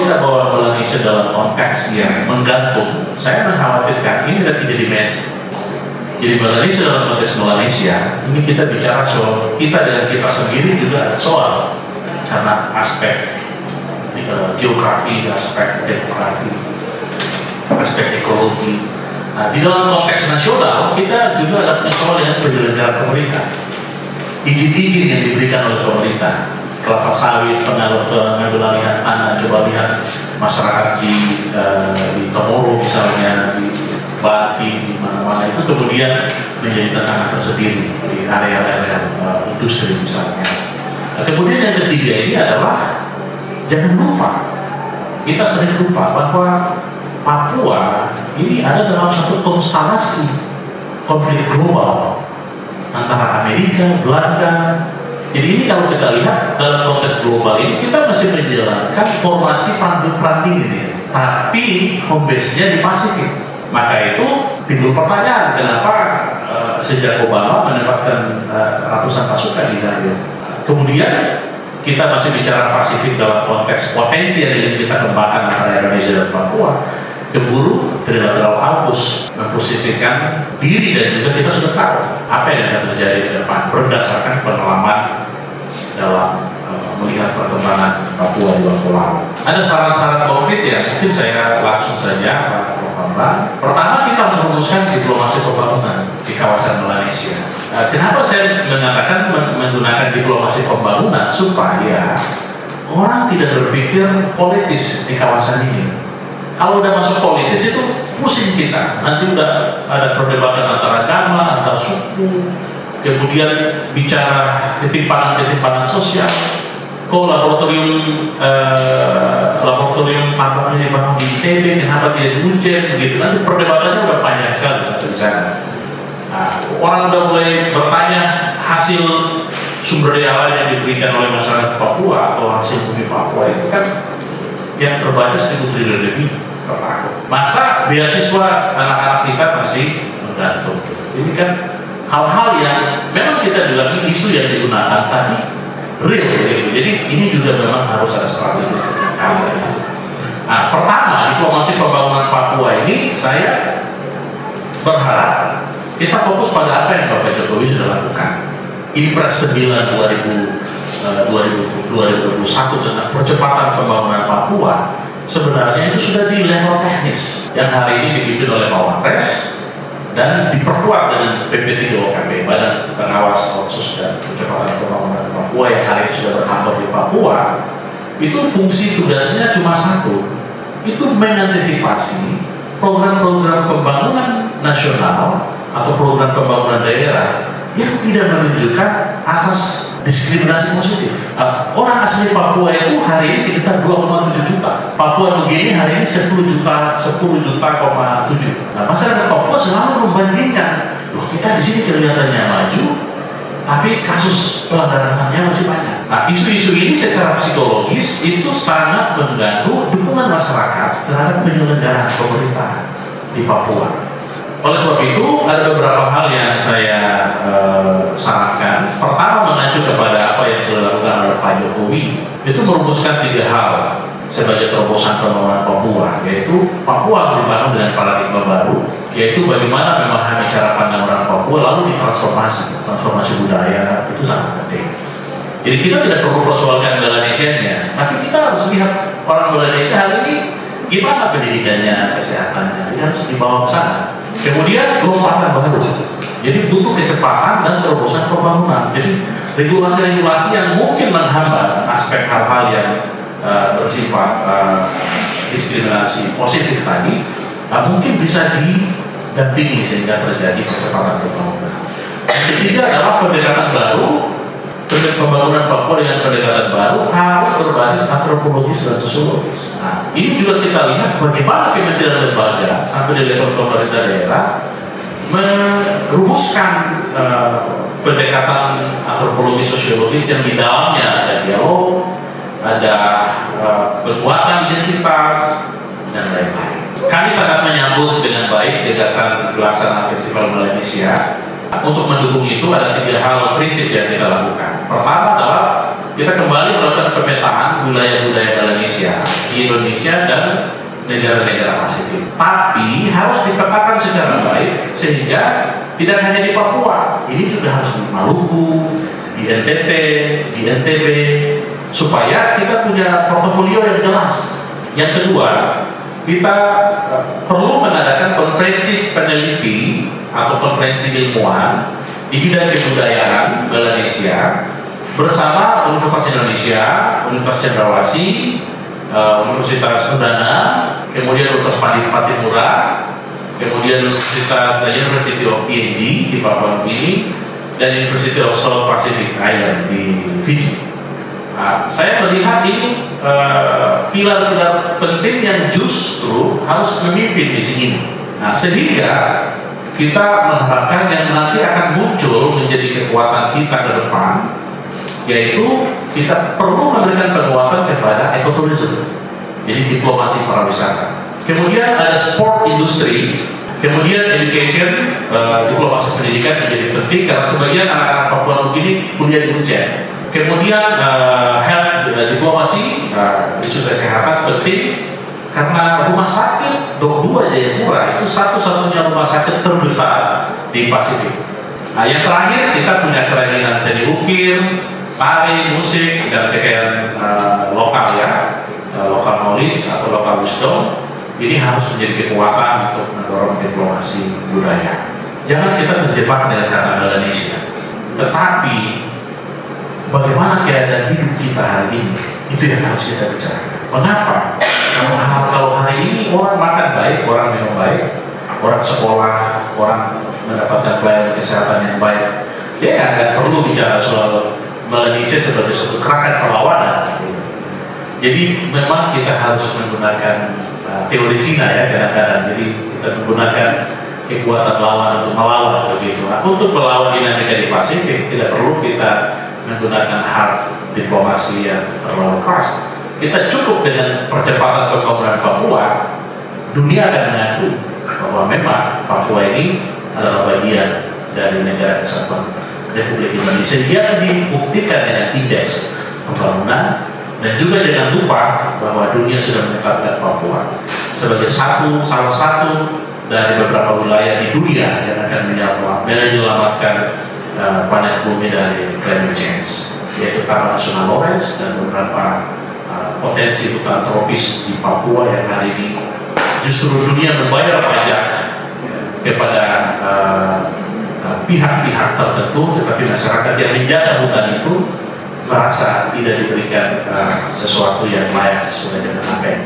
kita bawa Melanesia dalam konteks yang menggantung, saya mengkhawatirkan ini ada 3 dimensi. Jadi Melanesia dalam konteks Melanesia, ini kita bicara soal kita dengan kita sendiri juga soal karena aspek geografi, aspek demografi, aspek ekologi. Nah, di dalam konteks nasional kita juga ada soal dengan penyelenggara pemerintah, izin-izin yang diberikan oleh pemerintah, kelapa sawit, pengambil alihan tanah. Coba lihat masyarakat di Komoro misalnya, di Bati, di mana-mana itu kemudian menjadi tantangan tersendiri di area-area industri misalnya. Nah, kemudian yang ketiga ini adalah jangan lupa, kita sering lupa bahwa Papua ini ada dalam satu konstelasi konflik global antara Amerika, Belanda. Jadi ini kalau kita lihat dalam konteks global ini kita masih menjalankan formasi perang ini, tapi home base-nya di Pasifik. Maka itu timbul pertanyaan, kenapa sejak Obama menempatkan ratusan pasukan di Dario. Kemudian kita masih bicara Pasifik dalam konteks potensi yang ingin kita kembangkan antara Indonesia dan Papua. Keburu trilateral AUKUS memposisikan diri, dan juga kita sudah tahu apa yang akan terjadi ke depan berdasarkan pengalaman dalam melihat perkembangan Papua di waktu lalu. Ada saran-saran konkret ya, mungkin saya langsung saja Pak Bambang. Pertama, kita harus merumuskan diplomasi pembangunan di kawasan Melanesia. Kenapa saya mengatakan menggunakan diplomasi pembangunan? Supaya orang tidak berpikir politis di kawasan ini. Kalau udah masuk politis itu pusing kita. Nanti udah ada perdebatan antara agama, antar suku, kemudian bicara ketimpangan sosial. Kok laboratorium tambang ini dibangun di ITB, kenapa tidak di Uncen, begitu. Nanti perdebatannya udah panjang sekali di sana. Nah, orang udah mulai bertanya hasil sumber daya alam yang diberikan oleh masyarakat Papua atau hasil bumi Papua itu kan yang terbaca 1.000 triliun lebih per tahun. Masa beasiswa anak-anak kita masih menggantung? Ini kan hal-hal yang memang kita bilang ini isu yang digunakan tadi real gitu. Jadi ini juga memang harus ada strategi untuk mengcounter itu. Nah, pertama, diplomasi pembangunan Papua ini saya berharap kita fokus pada apa yang Bapak Jokowi sudah lakukan. Impres 9 2021 tentang percepatan pembangunan Papua sebenarnya itu sudah di level teknis yang hari ini dipimpin oleh Pak Wapres dan diperkuat dengan BP3OKP, Badan Pengawas Otsus dan Percepatan Pembangunan Papua yang hari ini sudah berkantor di Papua. Itu fungsi tugasnya cuma satu, itu mengantisipasi program-program pembangunan nasional atau program pembangunan daerah yang tidak menunjukkan asas diskriminasi positif. Orang asli Papua itu hari ini sekitar 2,7 juta. Papua Nugini hari ini 10 juta. Nah, masyarakat Papua selalu membandingkan, loh kita di sini kelihatannya maju, tapi kasus pelanggaran HAM-nya masih banyak. Nah, isu-isu ini secara psikologis itu sangat mengganggu dukungan masyarakat terhadap penyelenggaraan pemerintahan di Papua. Oleh sebab itu, ada beberapa hal yang saya sarankan. Pertama, mengacu kepada apa yang sudah dilakukan oleh Pak Jokowi, itu merumuskan 3 hal sebagai terobosan pembangunan Papua, yaitu Papua harus dibangun dengan paradigma baru, yaitu bagaimana memahami cara pandang orang Papua lalu transformasi budaya, itu sangat penting. Jadi kita tidak perlu persoalkan Melanesianya, tapi kita harus lihat orang Melanesia hari ini gimana pendidikannya, kesehatannya, dia harus dibawa ke sana. Kemudian lompatan baru, jadi butuh kecepatan dan terobosan pembangunan. Jadi regulasi-regulasi yang mungkin menghambat aspek hal-hal yang bersifat diskriminasi positif tadi, mungkin bisa didampingi sehingga terjadi percepatan pembangunan. Yang ketiga adalah pendekatan baru. Pembangunan Papua dengan pendekatan baru harus berbasis antropologis dan sosiologis. Nah, ini juga kita lihat bagaimana kementerian lembaga sampai di level pemerintah daerah merumuskan pendekatan antropologis sosiologis yang di dalamnya ada dialog, ada penguatan identitas dan lain-lain. Kami sangat menyambut dengan baik gagasan pelaksanaan Festival Melanesia. Untuk mendukung itu ada 3 hal prinsip yang kita lakukan. Pertama adalah kita kembali melakukan pemetaan budaya-budaya Melanesia di Indonesia dan negara-negara Pasifik. Tapi harus dipetakan secara baik sehingga tidak hanya di Papua, ini juga harus di Maluku, di NTT, di NTB, supaya kita punya portofolio yang jelas. Yang kedua, kita perlu mengadakan konferensi peneliti atau konferensi ilmuwan di bidang kebudayaan Melanesia bersama Universitas Indonesia, Universitas Cendrawasih, Universitas Udana, kemudian Universitas Patimura, kemudian Universitas University of PNG di Papua Nugini, dan University of South Pacific Island di Fiji. Saya melihat ini pilar-pilar penting yang justru harus memimpin misi ini. Sehingga kita mengharapkan yang nanti akan muncul menjadi kekuatan kita ke depan, yaitu kita perlu memberikan penguatan kepada ekoturisme, jadi diplomasi pariwisata. Kemudian ada sport industry, kemudian education, diplomasi pendidikan menjadi penting karena sebagian anak-anak Papua Nugini kuliah di UNCEN. Kemudian health diplomasi, isu kesehatan penting karena rumah sakit Dok 2 Jayapura itu satu-satunya rumah sakit terbesar di Pasifik. Yang terakhir kita punya kerajinan seni ukir, tari, musik, dan kekayaan lokal ya, lokal knowledge atau lokal wisdom. Ini harus menjadi kekuatan untuk mendorong diplomasi budaya. Jangan kita terjebak dengan kata Melanesia, tetapi bagaimana keadaan hidup kita hari ini, itu yang harus kita bicarakan. Mengapa? Kalau hari ini orang makan baik, orang minum baik, orang sekolah, orang mendapatkan pelayanan kesehatan yang baik, dia nggak perlu bicara soal Melanesia sebagai suatu gerakan perlawanan. Jadi memang kita harus menggunakan teori Cina ya kadang-kadang. Jadi kita menggunakan kekuatan lawan untuk melawan begitu. Untuk melawan dinamika di Pasifik tidak perlu kita menggunakan hard diplomasi yang terlalu keras. Kita cukup dengan percepatan pembangunan Papua, dunia akan mengakui bahwa memang Papua ini adalah bagian dari negara kesatuan Republik Indonesia yang dibuktikan dengan indeks pembangunan, dan juga jangan lupa bahwa dunia sudah menetapkan Papua sebagai salah satu dari beberapa wilayah di dunia yang akan menyelamatkan planet bumi dari climate change, yaitu Taman Nasional Lawrence dan beberapa potensi hutan tropis di Papua yang hari ini justru dunia membayar pajak kepada pihak-pihak tertentu, tetapi masyarakat yang menjaga hutan itu merasa tidak diberikan sesuatu yang layak sesuai dengan apa yang